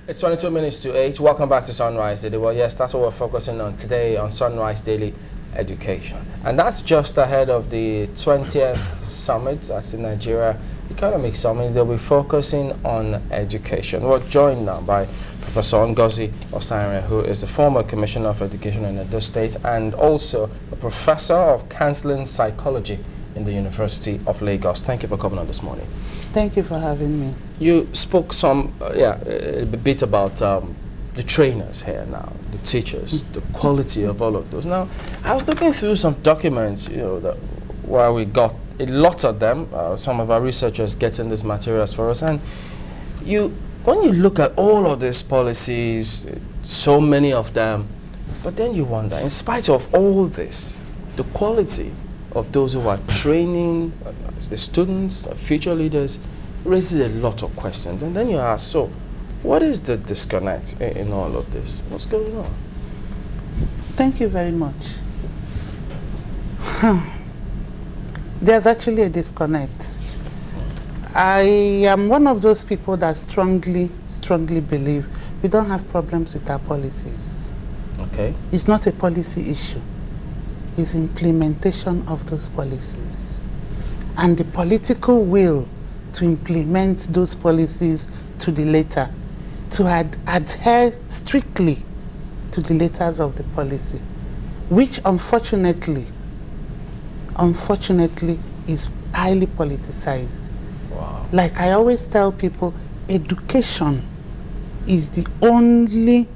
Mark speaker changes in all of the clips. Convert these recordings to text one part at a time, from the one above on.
Speaker 1: It's 22 minutes to 8. Welcome back to Sunrise Daily. Well, yes, that's what we're focusing on today on Sunrise Daily Education. And that's just ahead of the 20th summit. That's the Nigeria Economic Summit. They'll be focusing on education. We're joined now by Professor Ngozi Osarenren, who is the former Commissioner of Education in Edo State and also a Professor of Counseling Psychology in the University of Lagos. Thank you for coming on this morning.
Speaker 2: Thank you for having me.
Speaker 1: You spoke a bit about the trainers here now, the teachers, the quality of all of those. Now, I was looking through some documents, where we got a lot of them. Some of our researchers getting these materials for us, and when you look at all of these policies, so many of them, but then you wonder, in spite of all this, the quality of those who are training the students, the future leaders, raises a lot of questions. And then you ask, so what is the disconnect in all of this? What's going on?
Speaker 2: Thank you very much. There's actually a disconnect. I am one of those people that strongly believe we don't have problems with our policies.
Speaker 1: Okay.
Speaker 2: It's not a policy issue. It's implementation of those policies. And the political will to implement those policies to the letter, to adhere strictly to the letters of the policy, which unfortunately is highly politicized.
Speaker 1: Wow.
Speaker 2: Like I always tell people, education is the only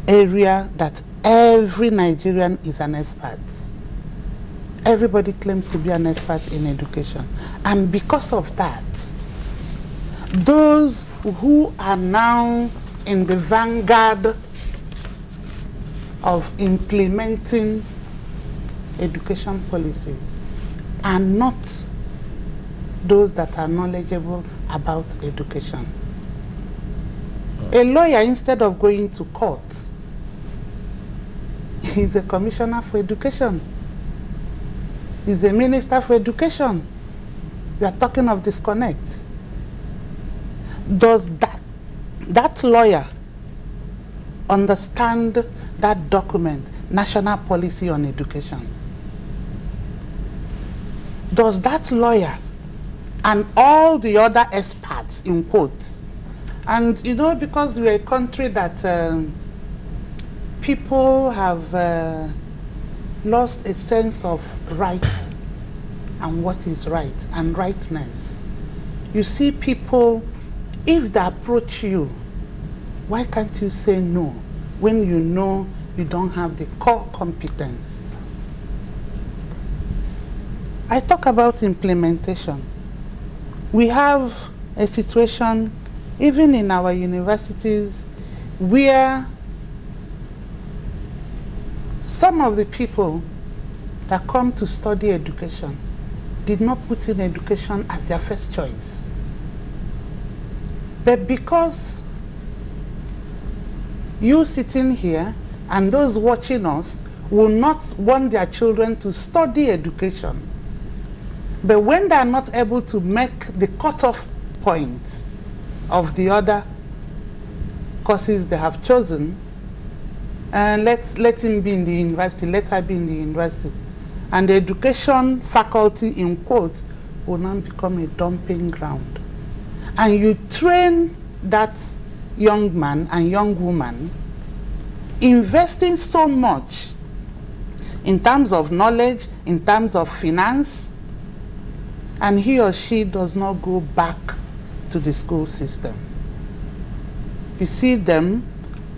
Speaker 2: area that every Nigerian is an expert. Everybody claims to be an expert in education. And because of that, those who are now in the vanguard of implementing education policies are not those that are knowledgeable about education. A lawyer, instead of going to court, is a commissioner for education. He's a minister for education. We are talking of disconnect. Does that lawyer understand that document, National Policy on Education? Does that lawyer and all the other experts, in quotes, and because we're a country that people have lost a sense of right and what is right and rightness. You see people, if they approach you, why can't you say no when you know you don't have the core competence? I talk about implementation. We have a situation, even in our universities, where some of the people that come to study education did not put in education as their first choice. But because you sitting here and those watching us will not want their children to study education, but when they are not able to make the cutoff point of the other courses they have chosen, and let him be in the university, let her be in the university. And the education faculty, in quotes, will now become a dumping ground. And you train that young man and young woman, investing so much in terms of knowledge, in terms of finance, and he or she does not go back to the school system. You see them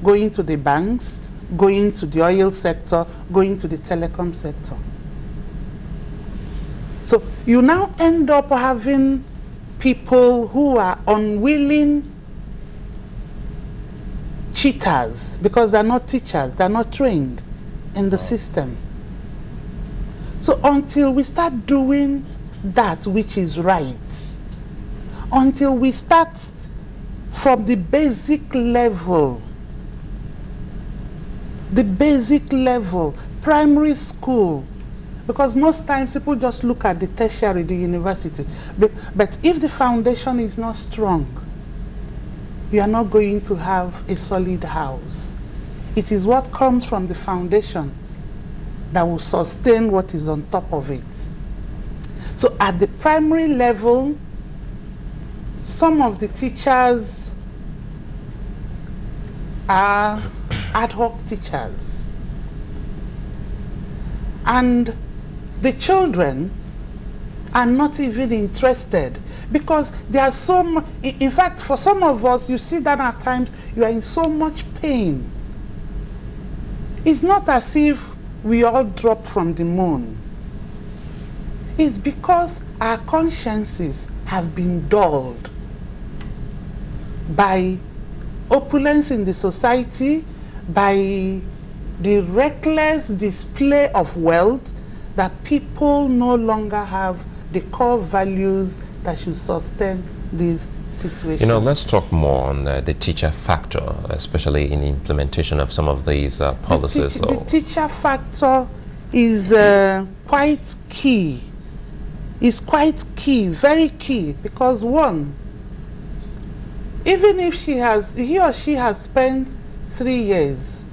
Speaker 2: going to the banks, going to the oil sector, going to the telecom sector. So you now end up having people who are unwilling cheaters because they're not teachers, they're not trained in the system. So until we start doing that which is right, until we start from the basic level, primary school, because most times people just look at the tertiary, the university. But if the foundation is not strong, you are not going to have a solid house. It is what comes from the foundation that will sustain what is on top of it. So at the primary level, some of the teachers are ad hoc teachers. And the children are not even interested because there are so much, in fact, for some of us, you see that at times you are in so much pain. It's not as if we all drop from the moon. It's because our consciences have been dulled by opulence in the society, by the reckless display of wealth, that people no longer have the core values that should sustain these situations.
Speaker 3: You know, let's talk more on the teacher factor, especially in the implementation of some of these policies.
Speaker 2: The teacher factor is quite key. It's quite key, very key, because one, even if he or she has spent 3 years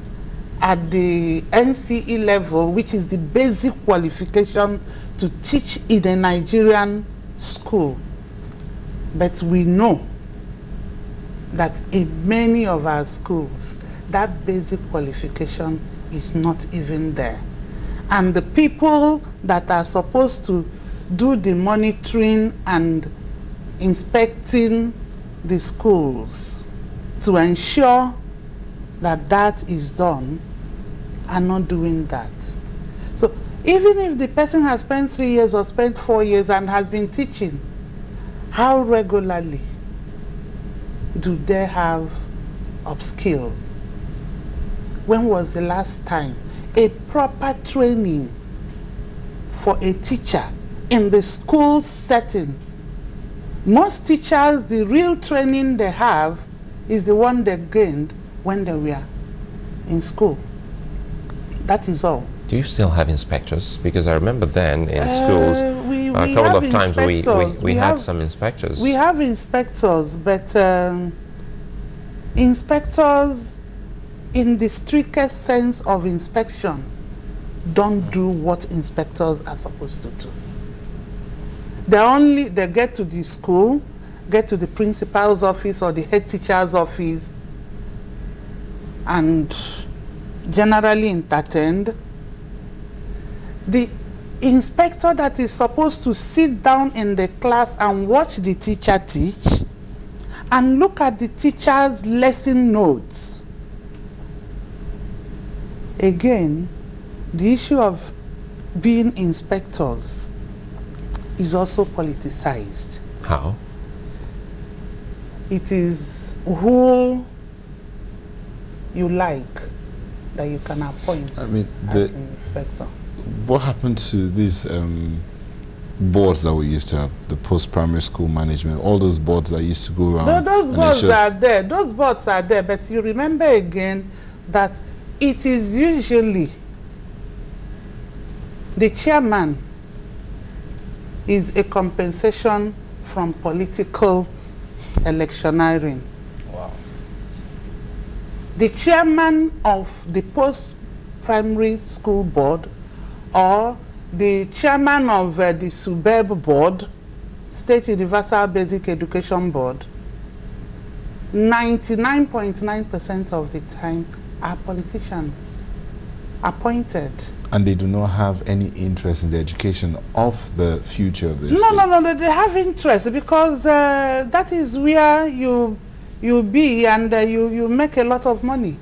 Speaker 2: at the NCE level, which is the basic qualification to teach in a Nigerian school, but we know that in many of our schools, that basic qualification is not even there. And the people that are supposed to do the monitoring and inspecting the schools to ensure that that is done are not doing that. So even if the person has spent 3 years or spent 4 years and has been teaching, how regularly do they have upskill? When was the last time a proper training for a teacher in the school setting? Most teachers, the real training they have is the one they gained when they were in school. That is all.
Speaker 3: Do you still have inspectors? Because I remember then in schools, a couple of times we had some inspectors.
Speaker 2: We have inspectors, but inspectors in the strictest sense of inspection don't do what inspectors are supposed to do. They get to the school, get to the principal's office or the head teacher's office, and generally entertained. The inspector that is supposed to sit down in the class and watch the teacher teach and look at the teacher's lesson notes. Again, the issue of being inspectors is also politicized.
Speaker 3: How?
Speaker 2: It is who you like that you can appoint as an inspector.
Speaker 4: What happened to these boards that we used to have, the post-primary school management, all those boards that used to go around?
Speaker 2: Those boards are there. Those boards are there, but you remember again that it is usually the chairman is a compensation from political electioneering.
Speaker 1: Wow.
Speaker 2: The chairman of the post-primary school board or the chairman of the SUBEB board, State Universal Basic Education Board, 99.9% of the time are politicians appointed.
Speaker 4: And they do not have any interest in the education of the future of the state.
Speaker 2: No, they have interest because that is where you be and you make a lot of money.